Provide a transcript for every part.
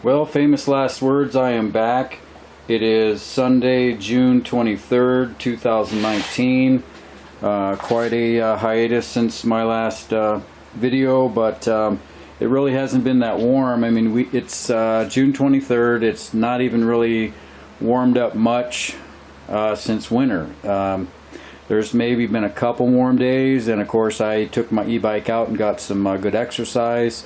Well, famous last words, I am back. It is Sunday, June 23rd, 2019. Quite a hiatus since my last video, but it really hasn't been that warm. I mean, it's June 23rd. It's not even really warmed up much since winter. There's maybe been a couple warm days, and of course I took my e-bike out and got some good exercise.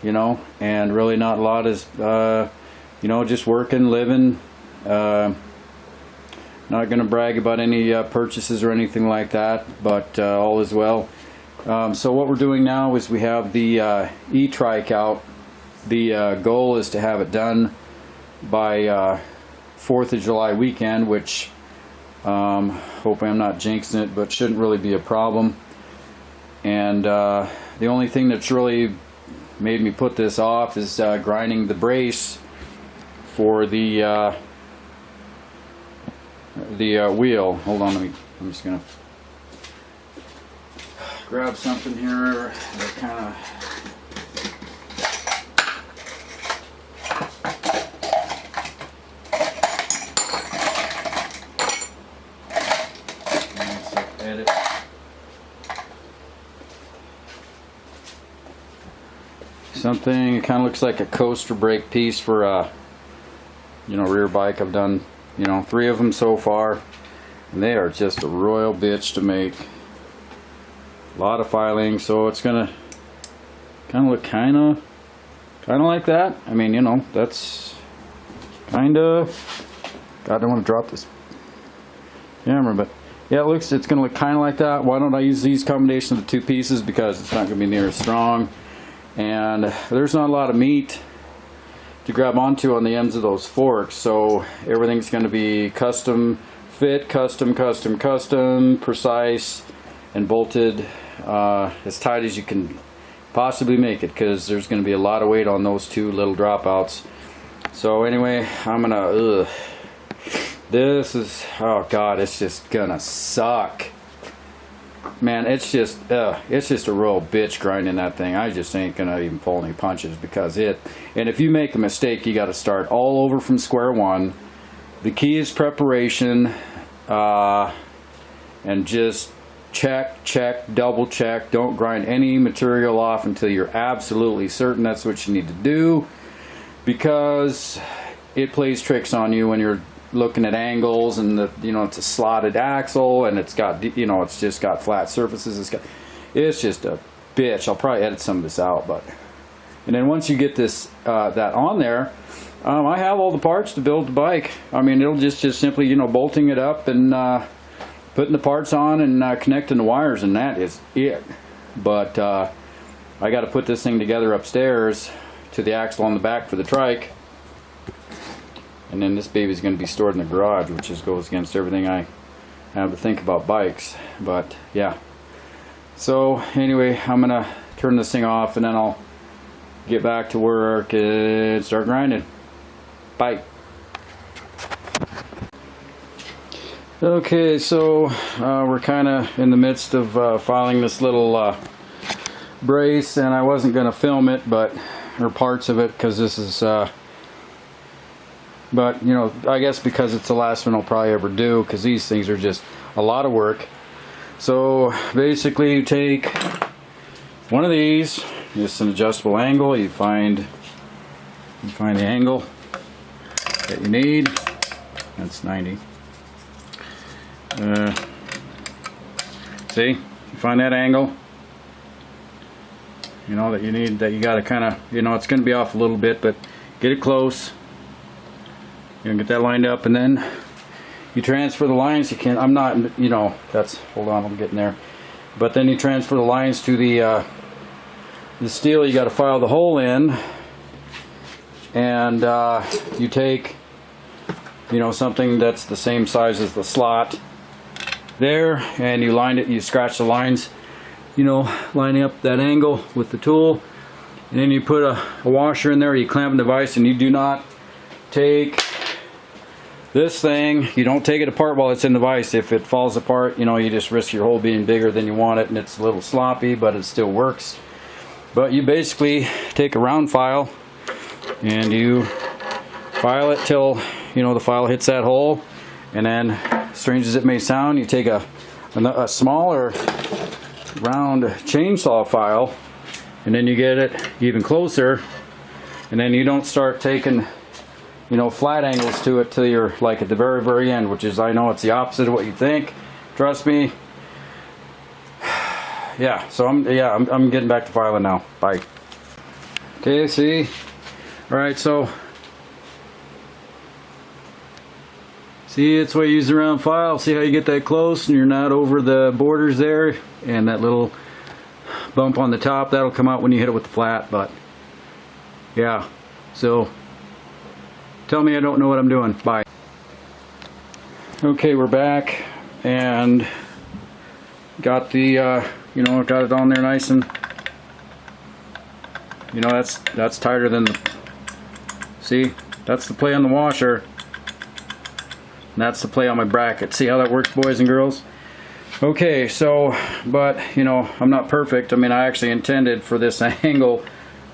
You know, and really not a lot is, you know, just working, living. Not going to brag about any purchases or anything like that, but all is well. So what we're doing now is we have the ETRIKE out. The goal is to have it done by 4th of July weekend, which hopefully I'm not jinxing it, but shouldn't really be a problem. And the only thing that's really made me put this off is grinding the brace for the wheel. Hold on, I'm just gonna grab something here that kind of edit. Something, it kind of looks like a coaster brake piece for a, you know, rear bike. I've done, you know, 3 of them so far, and they are just a royal bitch to make. A lot of filing, so it's gonna kind of look kind of like that. I mean, you know, that's kind of. God, I don't want to drop this camera, but yeah, it's gonna look kind of like that. Why don't I use these combination of the 2 pieces, because it's not gonna be near as strong. And there's not a lot of meat to grab onto on the ends of those forks, so everything's going to be custom fit, custom, precise, and bolted as tight as you can possibly make it, because there's going to be a lot of weight on those 2 little dropouts. So anyway, I'm gonna this is, oh god, it's just gonna suck. Man, it's just a real bitch grinding that thing. I just ain't gonna even pull any punches, because and if you make a mistake, you got to start all over from square one. The key is preparation, and just check, double check. Don't grind any material off until you're absolutely certain that's what you need to do, because it plays tricks on you when you're looking at angles, and you know, it's a slotted axle, and it's got, you know, it's just got flat surfaces. It's just a bitch. I'll probably edit some of this out, but and then once you get this that on there, I have all the parts to build the bike. I mean, it'll just simply, you know, bolting it up and putting the parts on and connecting the wires, and that is it. But I got to put this thing together upstairs to the axle on the back for the trike. And then this baby's going to be stored in the garage, which just goes against everything I have to think about bikes. But yeah. So anyway, I'm going to turn this thing off, and then I'll get back to work and start grinding. Bye. Okay, so we're kind of in the midst of filing this little brace, and I wasn't going to film it, or parts of it, because this is but you know, I guess because it's the last one I'll probably ever do, because these things are just a lot of work. So basically, you take one of these, just an adjustable angle. You find the angle that you need. That's 90. See, you find that angle, you know, that you need, that you got to kind of, you know, it's going to be off a little bit, but get it close. You can get that lined up, and then you transfer the lines. You can, I'm not, you know, that's, hold on, I'm getting there. But then you transfer the lines to the steel. You got to file the hole in, and you take, you know, something that's the same size as the slot there, and you line it. You scratch the lines, you know, lining up that angle with the tool, and then you put a washer in there. You clamp the device, and you do not take this thing, you don't take it apart while it's in the vise. If it falls apart, you know, you just risk your hole being bigger than you want it, and it's a little sloppy, but it still works. But you basically take a round file, and you file it till, you know, the file hits that hole. And then, strange as it may sound, you take a smaller round chainsaw file, and then you get it even closer, and then you don't start taking, you know, flat angles to it till you're like at the very end, which is, I know it's the opposite of what you think, trust me. Yeah, so I'm getting back to filing now. Bye. Okay, see, all right, so see, it's why you use the round file. See how you get that close and you're not over the borders there, and that little bump on the top, that'll come out when you hit it with the flat. But yeah, so tell me I don't know what I'm doing. Bye. Okay, we're back and got the you know, got it on there nice, and you know, that's tighter than the, see, that's the play on the washer. And that's the play on my bracket. See how that works, boys and girls? Okay, so, but, you know, I'm not perfect. I mean, I actually intended for this angle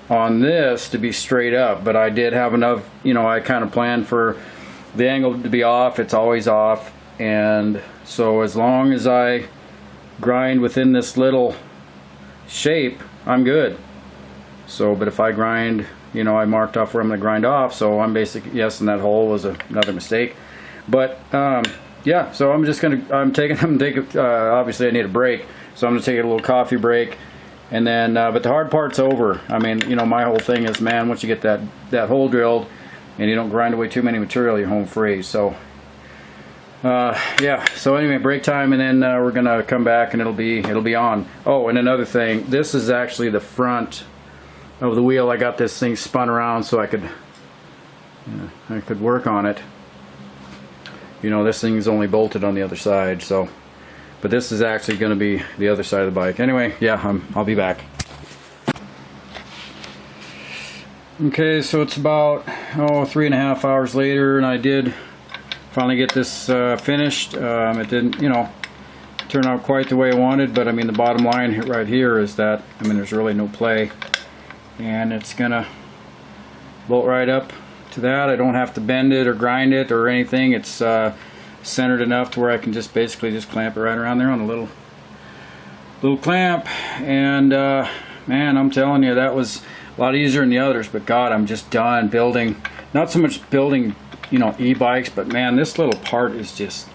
on this to be straight up, but I did have enough, you know, I kind of planned for the angle to be off. It's always off. And so as long as I grind within this little shape, I'm good. So, but if I grind, you know, I marked off where I'm going to grind off, so I'm basically, yes, and that hole was another mistake. But yeah, so I'm just gonna, obviously I need a break, so I'm gonna take a little coffee break, and then but the hard part's over. I mean, you know, my whole thing is, man, once you get that hole drilled and you don't grind away too many material, you're home free. So yeah, so anyway, break time, and then we're gonna come back and it'll be on. Oh, and another thing, this is actually the front of the wheel. I got this thing spun around so I could work on it. You know, this thing's only bolted on the other side, so, but this is actually going to be the other side of the bike. Anyway, yeah, I'll be back. Okay, so it's about 3.5 hours later, and I did finally get this finished. It didn't, you know, turn out quite the way I wanted, but I mean, the bottom line right here is that, I mean, there's really no play, and it's gonna bolt right up to that. I don't have to bend it or grind it or anything. It's centered enough to where I can just basically just clamp it right around there on a little clamp. And man, I'm telling you, that was a lot easier than the others. But God, I'm just done building. Not so much building, you know, e-bikes, but man, this little part is just,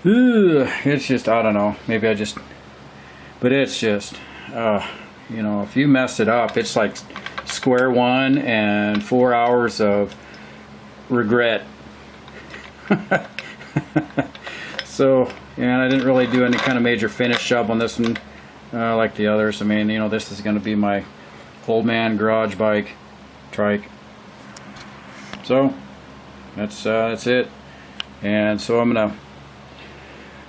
it's just, I don't know. Maybe I just, but it's just, you know, if you mess it up, it's like square one and 4 hours of regret. So, and I didn't really do any kind of major finish job on this one like the others. I mean, you know, this is going to be my old man garage bike, trike. So that's it. And so I'm gonna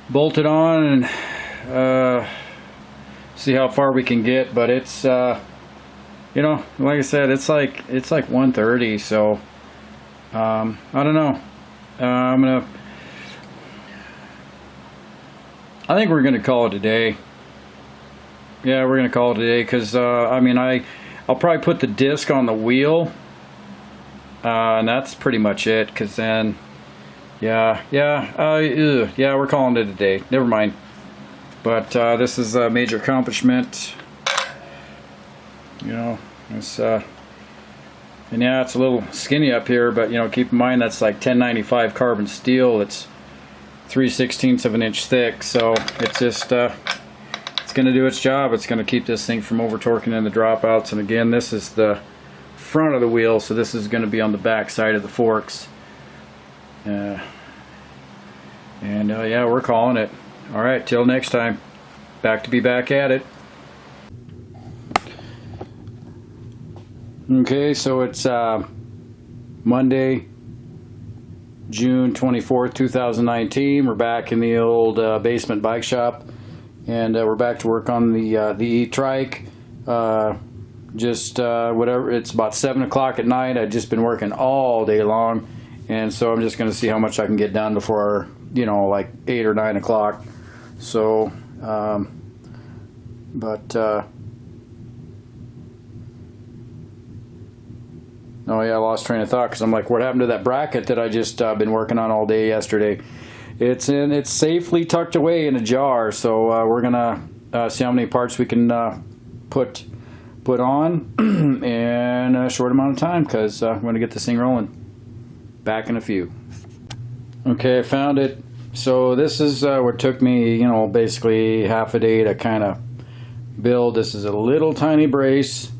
bolt it on and see how far we can get. But it's you know, like I said, it's like 1:30, so I don't know. I think we're gonna call it a day. Yeah, we're gonna call it a day, because I mean, I'll probably put the disc on the wheel, and that's pretty much it. Because then, yeah, we're calling it a day. Never mind. But this is a major accomplishment. You know, it's and yeah, it's a little skinny up here, but you know, keep in mind that's like 1095 carbon steel. It's 3/16 of an inch thick, so it's just it's going to do its job. It's going to keep this thing from over torquing in the dropouts. And again, this is the front of the wheel, so this is going to be on the back side of the forks. And yeah, we're calling it. All right, till next time. Be back at it. Okay, so it's Monday, June 24th, 2019. We're back in the old basement bike shop, and we're back to work on the ETRIKE. Just whatever, it's about 7 o'clock at night. I've just been working all day long, and so I'm just going to see how much I can get done before, you know, like 8 or 9 o'clock. So, Oh yeah, I lost train of thought because I'm like, what happened to that bracket that I just been working on all day yesterday? It's safely tucked away in a jar, so we're gonna see how many parts we can put on in a short amount of time, because I'm gonna get this thing rolling. Back in a few. Okay, I found it. So this is what took me, you know, basically half a day to kind of build. This is a little tiny brace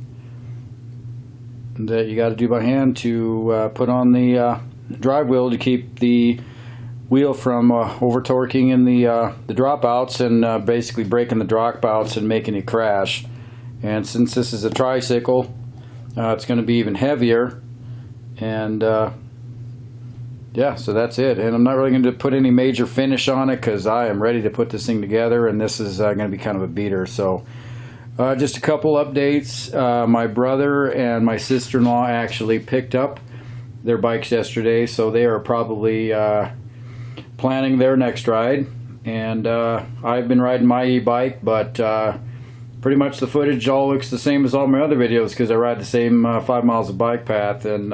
that you got to do by hand to put on the drive wheel to keep the wheel from over torquing in the dropouts and basically breaking the dropouts and making it crash. And since this is a tricycle, it's going to be even heavier. And yeah, so that's it. And I'm not really going to put any major finish on it because I am ready to put this thing together, and this is going to be kind of a beater. So just a couple updates. My brother and my sister-in-law actually picked up their bikes yesterday, so they are probably planning their next ride. And I've been riding my e-bike, but pretty much the footage all looks the same as all my other videos because I ride the same 5 miles of bike path, and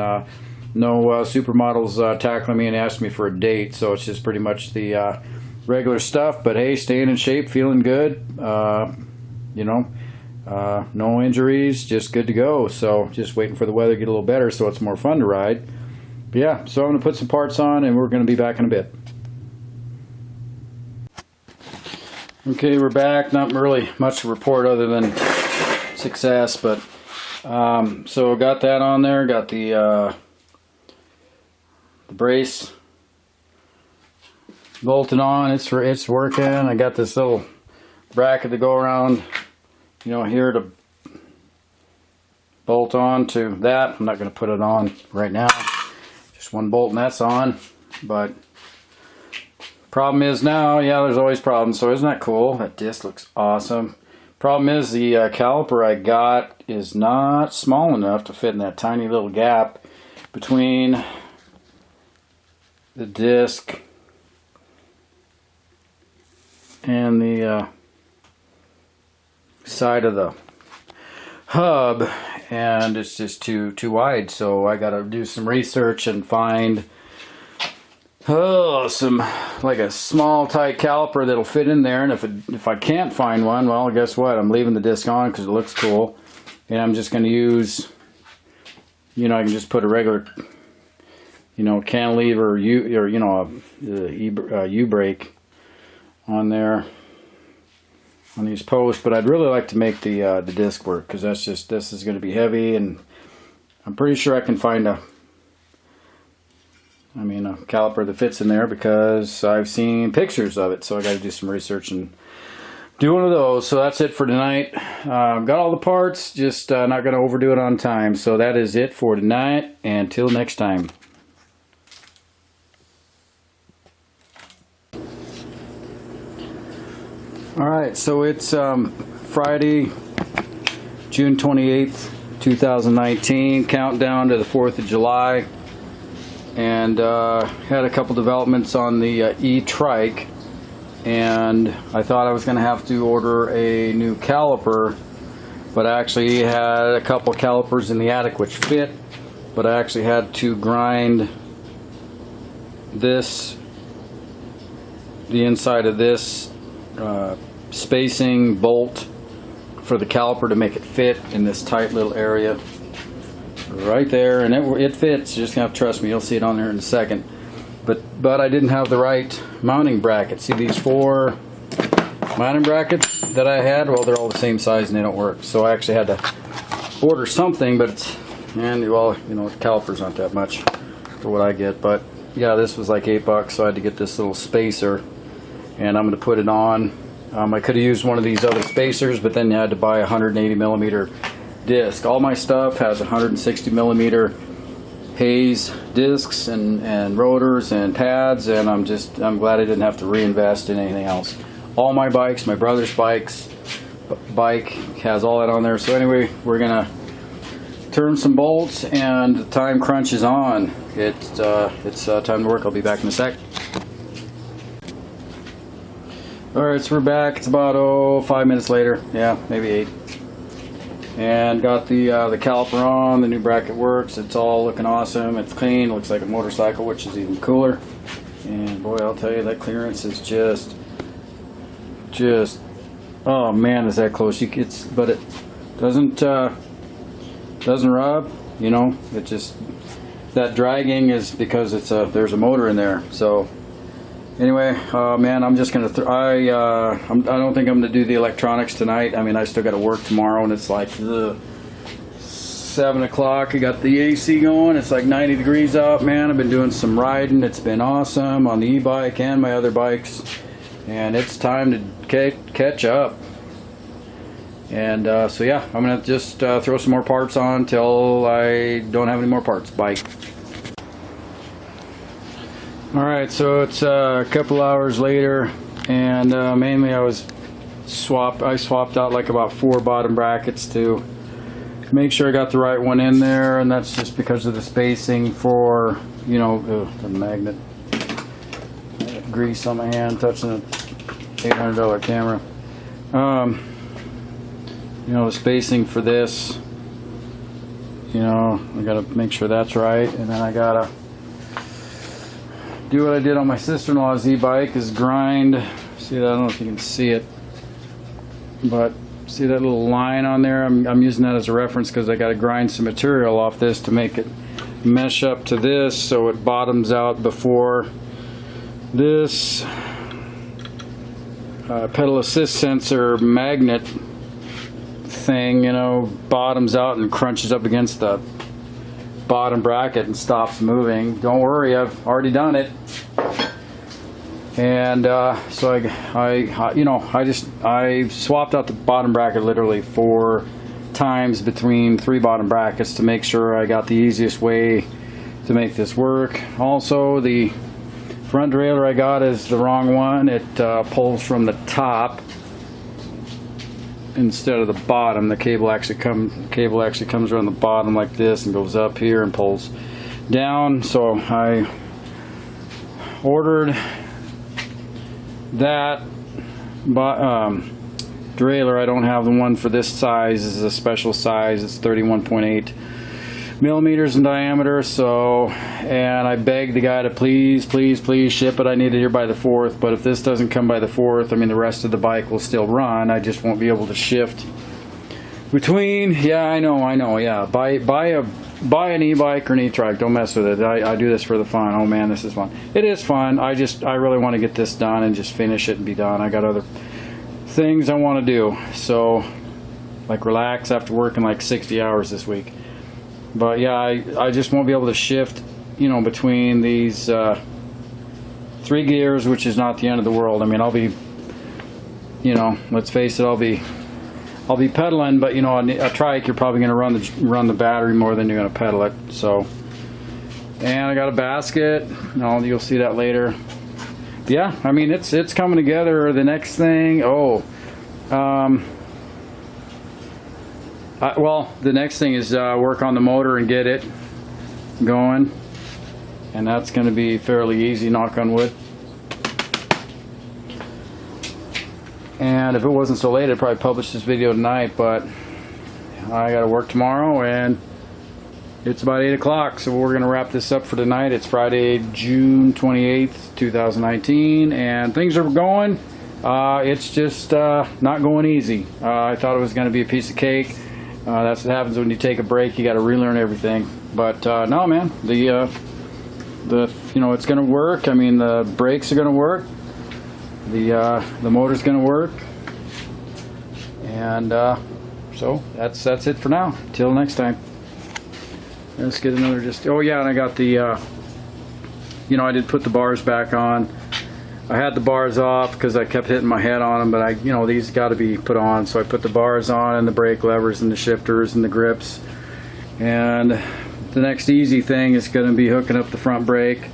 no supermodels tackling me and asking me for a date, so it's just pretty much the regular stuff. But hey, staying in shape, feeling good, you know, no injuries, just good to go. So just waiting for the weather to get a little better so it's more fun to ride. But yeah, so I'm going to put some parts on and we're going to be back in a bit. Okay, we're back. Not really much to report other than success, but so got that on there, got the brace bolted on. It's working. I got this little bracket to go around, you know, here to bolt on to that. I'm not going to put it on right now, just one bolt and that's on. But problem is now, yeah, there's always problems. So isn't that cool? That disc looks awesome. Problem is the caliper I got is not small enough to fit in that tiny little gap between the disc and the side of the hub, and it's just too wide. So I gotta do some research and find some, like, a small tight caliper that'll fit in there. And if I can't find one, well, guess what, I'm leaving the disc on because it looks cool, and I'm just gonna use, you know, I can just put a regular, you know, cantilever or you know, a U-brake on there on these posts. But I'd really like to make the disc work, because this is going to be heavy, and I'm pretty sure I can find a caliper that fits in there because I've seen pictures of it. So I got to do some research and do one of those. So that's it for tonight. Got all the parts, just not going to overdo it on time. So that is it for tonight. Until next time. Alright, so it's Friday, June 28th, 2019, countdown to the 4th of July, and had a couple developments on the ETRIKE, and I thought I was going to have to order a new caliper, but I actually had a couple calipers in the attic which fit, but I actually had to grind this, the inside of this spacing bolt for the caliper to make it fit in this tight little area right there, and it fits. You're just gonna have to trust me. You'll see it on there in a second. But I didn't have the right mounting bracket. See these 4 mounting brackets that I had? Well, they're all the same size and they don't work. So I actually had to order something, but well, you know, the calipers aren't that much for what I get. But yeah, this was like $8, so I had to get this little spacer, and I'm going to put it on. I could have used one of these other spacers, but then you had to buy a 180 millimeter disc. All my stuff has 160 millimeter Hayes discs and rotors and pads, and I'm glad I didn't have to reinvest in anything else. All my bikes, my brother's bike has all that on there. So anyway, we're gonna turn some bolts, and the time crunch is on. It's time to work. I'll be back in a sec. Alright, so we're back. It's about 5 minutes later. Yeah, maybe 8. and got the caliper on. The new bracket works. It's all looking awesome. It's clean. It looks like a motorcycle, which is even cooler. And boy, I'll tell you, that clearance is just oh man, is that close? But it doesn't rub. You know, it just, that dragging is because there's a motor in there. So anyway, man, I'm just gonna. I don't think I'm gonna do the electronics tonight. I mean, I still got to work tomorrow, and it's like 7 o'clock. I got the AC going. It's like 90 degrees out, man. I've been doing some riding. It's been awesome on the e-bike and my other bikes, and it's time to catch up. And so yeah, I'm gonna just throw some more parts on till I don't have any more parts. Bye. Alright, so it's a couple hours later, and mainly I swapped out like about 4 bottom brackets to make sure I got the right one in there, and that's just because of the spacing for, you know, the magnet. Grease on my hand touching an $800 camera. You know, the spacing for this, you know, I gotta make sure that's right, and then I gotta do what I did on my sister-in-law's e-bike, is grind. See that? I don't know if you can see it, but see that little line on there? I'm using that as a reference because I got to grind some material off this to make it mesh up to this, so it bottoms out before this pedal assist sensor magnet thing, you know, bottoms out and crunches up against the bottom bracket and stops moving. Don't worry, I've already done it. And so I swapped out the bottom bracket literally 4 times between 3 bottom brackets to make sure I got the easiest way to make this work. Also, the front derailleur I got is the wrong one. It pulls from the top instead of the bottom. The cable actually comes around the bottom like this and goes up here and pulls down. So I ordered that derailleur. I don't have the one for this size. This is a special size. It's 31.8 millimeters in diameter. So, and I begged the guy to please ship it. I need it here by the 4th, but if this doesn't come by the 4th, I mean, the rest of the bike will still run. I just won't be able to shift between. Yeah, I know, yeah. Buy an e-bike or an e-trike. Don't mess with it. I do this for the fun. Oh man, this is fun. It is fun. I really want to get this done and just finish it and be done. I got other things I want to do. So, like, relax after working like 60 hours this week. But yeah, I just won't be able to shift, you know, between these 3 gears, which is not the end of the world. I mean, I'll be, you know, let's face it, I'll be pedaling, but you know, a trike, you're probably going to run the battery more than you're going to pedal it. So, and I got a basket. No, you'll see that later. Yeah, I mean, it's coming together. The next thing, well, the next thing is work on the motor and get it going, and that's going to be fairly easy, knock on wood. And if it wasn't so late, I'd probably publish this video tonight, but I got to work tomorrow, and it's about 8 o'clock, so we're going to wrap this up for tonight. It's Friday, June 28th, 2019, and things are going. It's just not going easy. I thought it was going to be a piece of cake. That's what happens when you take a break. You got to relearn everything. But no, man, you know, it's going to work. I mean, the brakes are going to work. The motor's going to work. And so that's it for now. Till next time. Let's get another oh yeah, and I got the you know, I did put the bars back on. I had the bars off because I kept hitting my head on them, but you know, these got to be put on. So I put the bars on, and the brake levers and the shifters and the grips. And the next easy thing is going to be hooking up the front brake,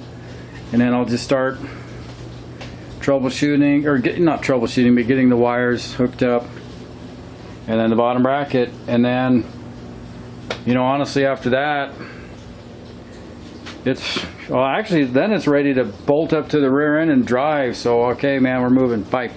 and then I'll just start troubleshooting, or not troubleshooting, but getting the wires hooked up, and then the bottom bracket, and then, you know, honestly, after that, well, actually, then it's ready to bolt up to the rear end and drive. So, okay, man, we're moving. Bye.